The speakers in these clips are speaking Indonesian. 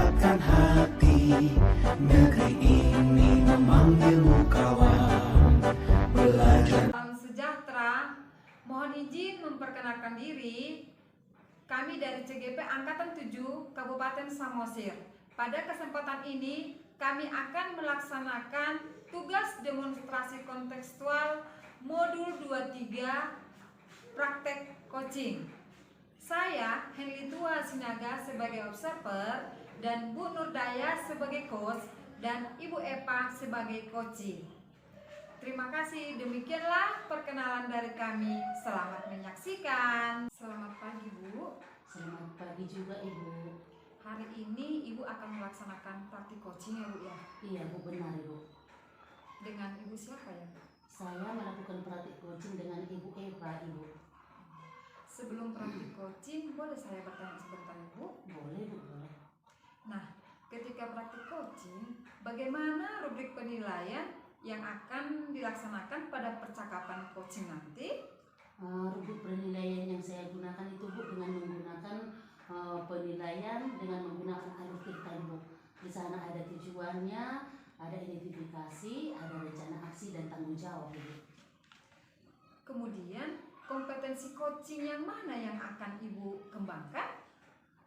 menggerakkan hati. Negeri ini memanggilmu kawan, belajar. Salam sejahtera, mohon izin memperkenalkan diri. Kami dari CGP Angkatan 7 Kabupaten Samosir. Pada kesempatan ini kami akan melaksanakan tugas demonstrasi kontekstual modul 23 praktek coaching. Saya Henly Tua Sinaga sebagai observer dan Bu Nurdaya sebagai coach dan Ibu Epa sebagai coaching. Terima kasih, demikianlah perkenalan dari kami. Selamat menyaksikan. Selamat pagi, Bu. Selamat pagi juga, Ibu. Hari ini Ibu akan melaksanakan praktik coaching ya, Bu ya? Iya, Bu, benar, Ibu. Dengan Ibu siapa ya, Bu? Saya melakukan praktik coaching dengan Ibu Eva, Ibu. Sebelum praktik coaching, boleh saya bertanya sebentar, Bu? Boleh, Bu, boleh. Nah, ketika praktik coaching, bagaimana rubrik penilaian yang akan dilaksanakan pada percakapan coaching nanti? Rubrik penilaian yang saya gunakan itu, Bu, dengan menggunakan penilaian dengan menggunakan alur cerita, Bu. Di sana ada tujuannya, ada identifikasi, ada rencana aksi dan tanggung jawab, Bu. Kemudian, kompetensi coaching yang mana yang akan Ibu kembangkan?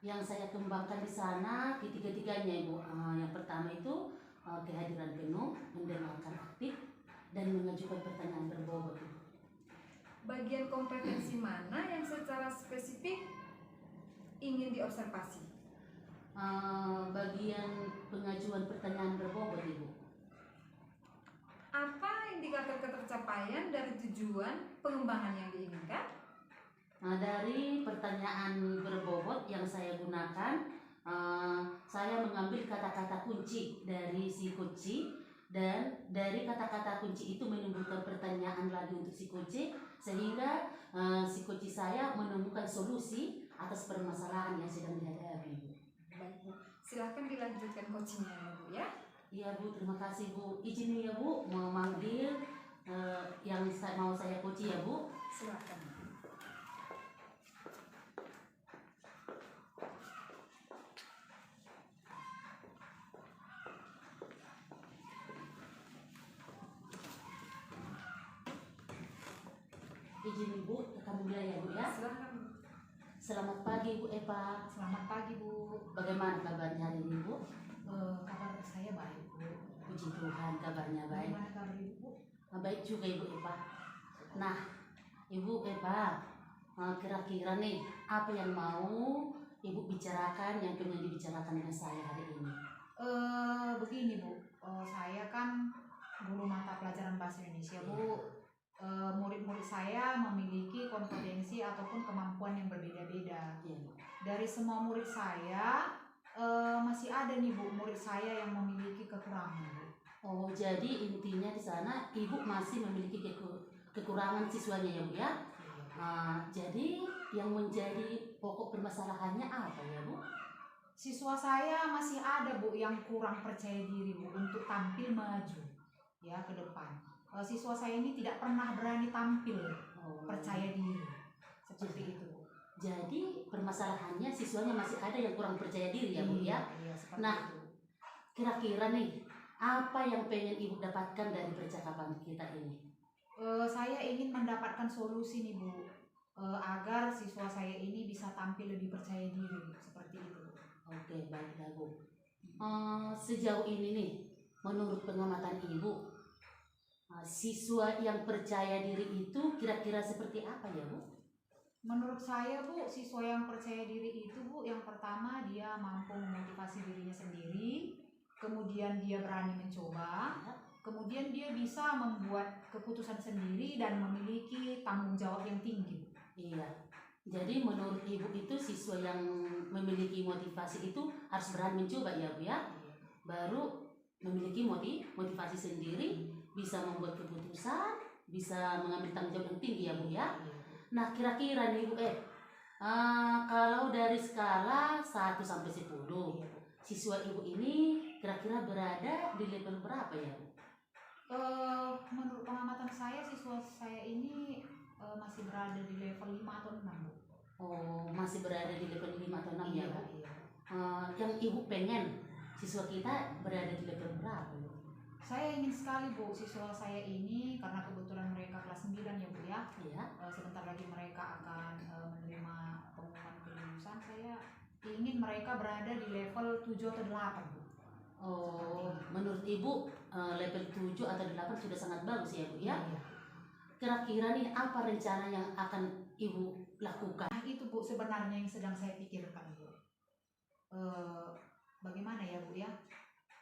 Yang saya kembangkan di sana ketiga-tiganya, Ibu. Yang pertama itu kehadiran penuh, mendengarkan aktif, dan mengajukan pertanyaan berbobot, Ibu. Bagian kompetensi mana yang secara spesifik ingin diobservasi? Bagian pengajuan pertanyaan berbobot, Ibu. Apa indikator ketercapaian dari tujuan pengembangan yang diinginkan? Dari pertanyaan berbobot yang saya gunakan, saya mengambil kata-kata kunci dari si kunci, dan dari kata-kata kunci itu menimbulkan pertanyaan lagi untuk si kunci, sehingga si kunci saya menemukan solusi atas permasalahan yang sedang dihadapi, Bu. Baik, Bu. Silahkan dilanjutkan coachingnya ya, Bu ya. Iya, Bu, terima kasih, Bu. Izin ya, Bu, memanggil yang mau saya coaching ya, Bu. Silakan. Izin Ibu, rekam mulai ya, Bu ya. Silakan. Selamat pagi, Bu Eva. Selamat pagi, Bu. Bagaimana kabarnya hari ini, Bu? Kabar saya baik, Bu. Puji Tuhan, kabarnya baik. Bagaimana kabar Ibu, Bu? Baik juga, Ibu Eva. Nah, Ibu Eva, kira-kira nih apa yang mau Ibu bicarakan yang pengen dibicarakan dengan saya hari ini? Begini, Bu, saya kan guru mata pelajaran bahasa Indonesia, Bu. Murid-murid saya memiliki kompetensi ataupun kemampuan yang berbeda-beda. Iya, Bu. Dari semua murid saya, masih ada nih, Bu, murid saya yang memiliki kekurangan, Bu. Oh, jadi intinya di sana Ibu masih memiliki kekurangan siswanya ya, Bu ya? Jadi yang menjadi pokok permasalahannya apa ya, Bu? Siswa saya masih ada, Bu, yang kurang percaya diri, Bu, untuk tampil maju ya ke depan. Siswa saya ini tidak pernah berani tampil percaya diri seperti itu, Bu. Jadi permasalahannya siswanya masih ada yang kurang percaya diri ya, Bu ya? Iya, seperti Nah, itu. kira-kira nih apa yang pengen Ibu dapatkan dari percakapan kita ini? Saya ingin mendapatkan solusi nih, Bu, agar siswa saya ini bisa tampil lebih percaya diri seperti itu. Oke, baiklah, Bu. Sejauh ini nih, menurut pengamatan Ibu, siswa yang percaya diri itu kira-kira seperti apa ya, Bu? Menurut saya, Bu, siswa yang percaya diri itu, Bu, yang pertama dia mampu memotivasi dirinya sendiri, kemudian dia berani mencoba, kemudian dia bisa membuat keputusan sendiri dan memiliki tanggung jawab yang tinggi, Bu. Iya. Jadi menurut Ibu itu siswa yang memiliki motivasi itu harus berani mencoba ya, Bu ya? Baru memiliki motivasi sendiri, bisa membuat keputusan, bisa mengambil tanggung jawab yang tinggi ya, Bu ya? Nah, kira-kira nih, Bu, kalau dari skala 1 sampai 10, siswa Ibu ini kira-kira berada di level berapa ya, Bu? Menurut pengamatan saya, siswa saya ini masih berada di level 5 atau 6, Bu. Oh, masih berada di level 5 atau 6 ya, Bu? Iya. yang Ibu pengen siswa kita berada di level berapa, Bu? Saya ingin sekali Bu siswa saya ini, karena kebetulan mereka kelas 9 ya Bu ya. Iya. Sebentar lagi mereka akan menerima pengumuman kelulusan. Saya ingin mereka berada di level 7 atau 8 Bu. Oh, menurut Ibu level 7 atau 8 sudah sangat bagus ya Bu ya? Iya. Kira-kira nih apa rencana yang akan Ibu lakukan? Nah itu Bu sebenarnya yang sedang saya pikirkan Bu. Bagaimana ya Bu ya?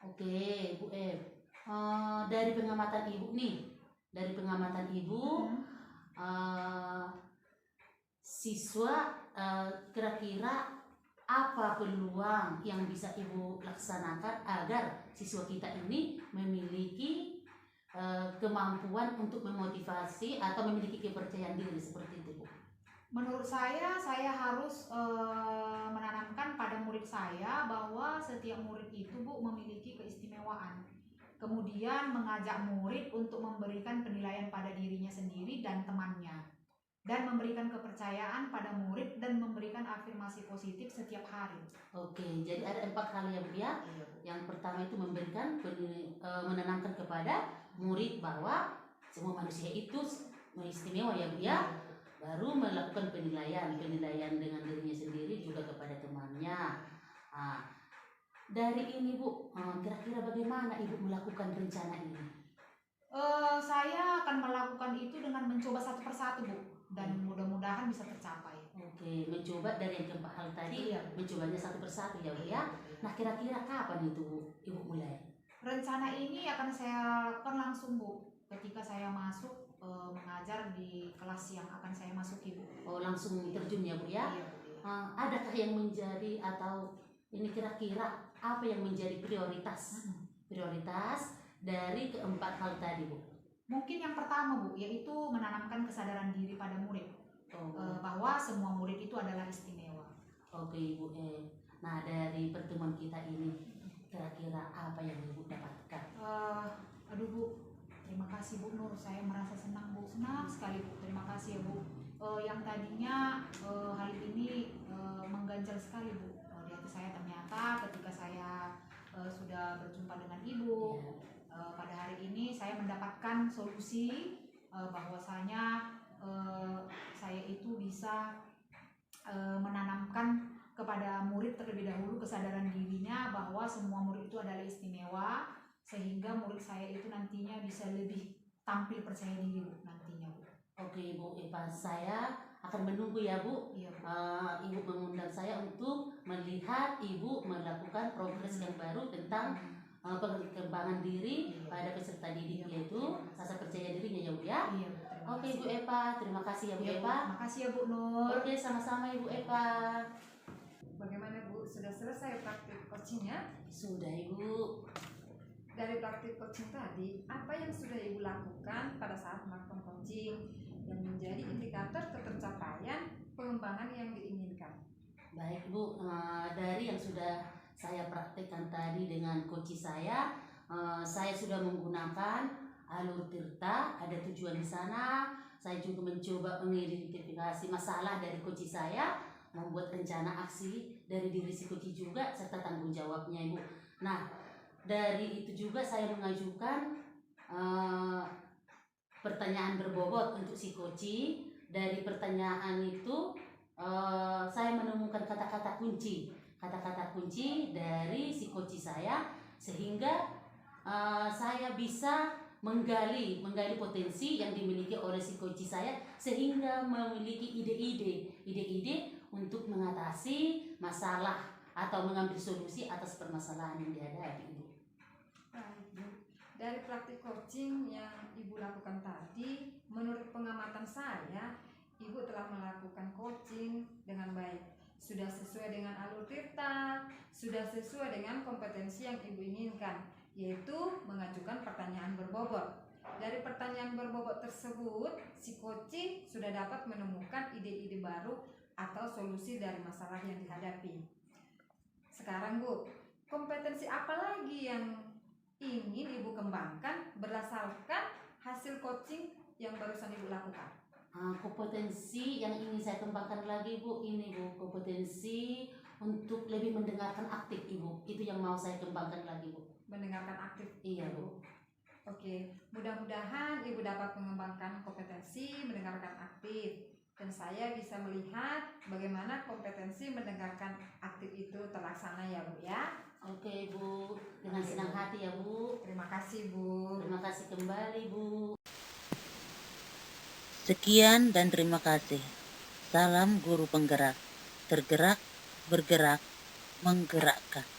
Oke, Bu dari pengamatan Ibu nih, dari pengamatan Ibu, siswa kira-kira apa peluang yang bisa Ibu laksanakan agar siswa kita ini memiliki kemampuan untuk memotivasi atau memiliki kepercayaan diri seperti itu, Bu? Menurut saya harus menanamkan pada murid saya bahwa setiap murid itu Bu memiliki keistimewaan. Kemudian mengajak murid untuk memberikan penilaian pada dirinya sendiri dan temannya. Dan memberikan kepercayaan pada murid dan memberikan afirmasi positif setiap hari. Oke, jadi ada 4 hal ya Bu ya. Iya, Bu. Yang pertama itu memberikan menanamkan kepada murid bahwa semua manusia itu istimewa ya Bu ya. Baru melakukan penilaian dengan dirinya sendiri juga kepada temannya. Dari ini Bu, kira-kira bagaimana Ibu melakukan rencana ini? Saya akan melakukan itu dengan mencoba satu persatu Bu, dan mudah-mudahan bisa tercapai. Oke, mencoba dari yang keempat hal tadi, Iya. mencobanya satu persatu ya Bu ya. Nah kira-kira kapan itu Ibu mulai? Rencana ini akan saya lakukan langsung Bu, ketika saya masuk mengajar di kelas yang akan saya masuki Bu. Oh langsung terjun ya Bu ya? Iya, Bu, iya. Adakah yang menjadi atau ini kira-kira apa yang menjadi prioritas dari keempat hal tadi Bu? Mungkin yang pertama Bu, yaitu menanamkan kesadaran diri pada murid, bahwa semua murid itu adalah istimewa. Oke Bu. Nah dari pertemuan kita ini kira-kira apa yang Ibu dapatkan? Aduh Bu, terima kasih Bu Nur, saya merasa senang Bu, senang sekali Bu, terima kasih ya Bu. Yang tadinya hal ini mengganjal sekali Bu di hati saya, ternyata ketika saya sudah berjumpa dengan Ibu, pada hari ini saya mendapatkan solusi bahwasanya saya itu bisa menanamkan kepada murid terlebih dahulu kesadaran dirinya bahwa semua murid itu adalah istimewa, sehingga murid saya itu nantinya bisa lebih tampil percaya diri Bu nantinya Bu. Oke Bu Eva, saya akan menunggu ya Bu. Iya Bu. Ibu mengundang saya untuk melihat Ibu melakukan progres yang baru tentang pengembangan diri pada peserta didik, yaitu rasa percaya dirinya ya Bu ya. Iya Bu. Oke Bu Eva, terima kasih ya Bu Iya, Eva. Terima kasih ya Bu Nur. Oke, sama-sama Ibu Eva. Bagaimana Bu, sudah selesai praktik coachingnya? Sudah Ibu. Dari praktik coaching tadi, apa yang sudah Ibu lakukan pada saat melakukan coaching yang menjadi indikator ketercapaian pengembangan yang diinginkan? Baik Bu, dari yang sudah saya praktekkan tadi dengan coach saya sudah menggunakan alur Tirta, ada tujuan di sana. Saya juga mencoba mengidentifikasi masalah dari coach saya, membuat rencana aksi dari diri si coach juga, serta tanggung jawabnya Ibu. Nah, dari itu juga saya mengajukan pertanyaan berbobot untuk si coach. Dari pertanyaan itu saya menemukan kata-kata kunci dari si coach saya, sehingga saya bisa menggali potensi yang dimiliki oleh si coach saya, sehingga memiliki ide-ide untuk mengatasi masalah atau mengambil solusi atas permasalahan yang dihadapi Ibu. Baik Bu, dari praktik coaching yang Ibu lakukan tadi, menurut pengamatan saya, Ibu telah melakukan coaching dengan baik. Sudah sesuai dengan alur Tirta, sudah sesuai dengan kompetensi yang Ibu inginkan, yaitu mengajukan pertanyaan berbobot. Dari pertanyaan berbobot tersebut, si coaching sudah dapat menemukan ide-ide baru atau solusi dari masalah yang dihadapi. Sekarang Bu, kompetensi apa lagi yang ingin Ibu kembangkan berdasarkan hasil coaching yang barusan Ibu lakukan? Kompetensi yang ingin saya kembangkan lagi Bu, ini Bu, kompetensi untuk lebih mendengarkan aktif Ibu. Itu yang mau saya kembangkan lagi Bu. Mendengarkan aktif. Iya Bu. Oke, mudah-mudahan Ibu dapat mengembangkan kompetensi mendengarkan aktif dan saya bisa melihat bagaimana kompetensi mendengarkan aktif itu terlaksana ya Bu ya. Oke Bu, dengan senang hati ya Bu. Terima kasih Bu. Terima kasih kembali Bu. Sekian dan terima kasih. Salam guru penggerak. Tergerak, bergerak, menggerakkan.